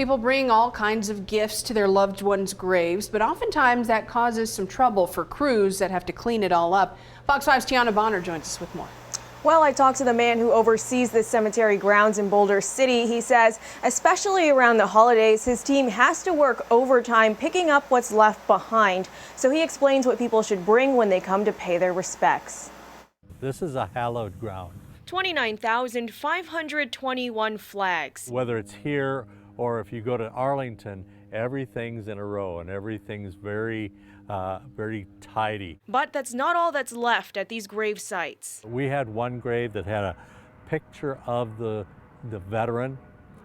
People bring all kinds of gifts to their loved ones' graves, but oftentimes that causes some trouble for crews that have to clean it all up. Fox 5's Tiana Bonner joins us with more. Well, I talked to the man who oversees the cemetery grounds in Boulder City. He says, especially around the holidays, his team has to work overtime picking up what's left behind. So he explains what people should bring when they come to pay their respects. This is a hallowed ground. 29,521 flags. Whether it's here or if you go to Arlington, everything's in a row and everything's very tidy. But that's not all that's left at these grave sites. We had one grave that had a picture of the veteran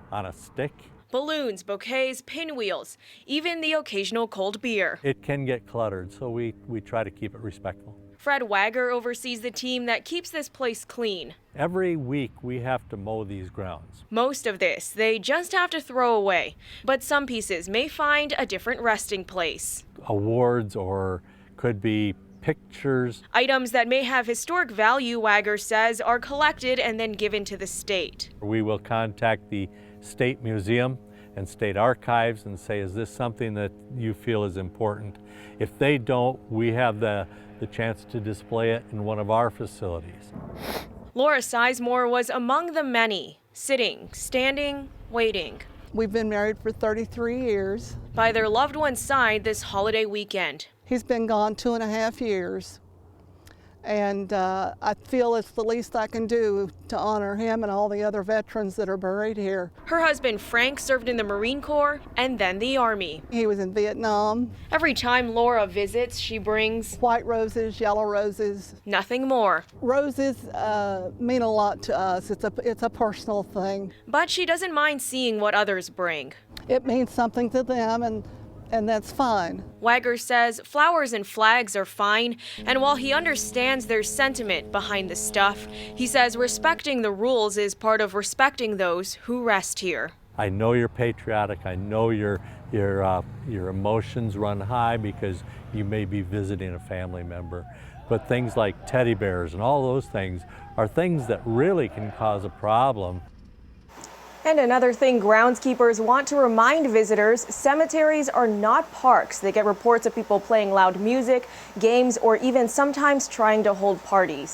on a stick. Balloons, bouquets, pinwheels, even the occasional cold beer. It can get cluttered, so we try to keep it respectful. Fred Wagger oversees the team that keeps this place clean. Every week we have to mow these grounds. Most of this they just have to throw away, but some pieces may find a different resting place. Awards or could be pictures. Items that may have historic value, Wagger says, are collected and then given to the state. We will contact the State Museum and State Archives and say, is this something that you feel is important? If they don't, we have the chance to display it in one of our facilities. Laura Sizemore was among the many, sitting, standing, waiting. We've been married for 33 years. By their loved one's side this holiday weekend. He's been gone 2.5 years. And I feel it's the least I can do to honor him and all the other veterans that are buried here. Her husband Frank served in the Marine Corps and then the Army. He was in Vietnam. Every time Laura visits, she brings white roses, yellow roses. Nothing more. Roses mean a lot to us. It's a personal thing. But she doesn't mind seeing what others bring. It means something to them, and that's fine. Wagger says flowers and flags are fine, and while he understands there's sentiment behind the stuff, he says respecting the rules is part of respecting those who rest here. I know you're patriotic. I know your emotions run high because you may be visiting a family member. But things like teddy bears and all those things are things that really can cause a problem. And another thing groundskeepers want to remind visitors, cemeteries are not parks. They get reports of people playing loud music, games, or even sometimes trying to hold parties.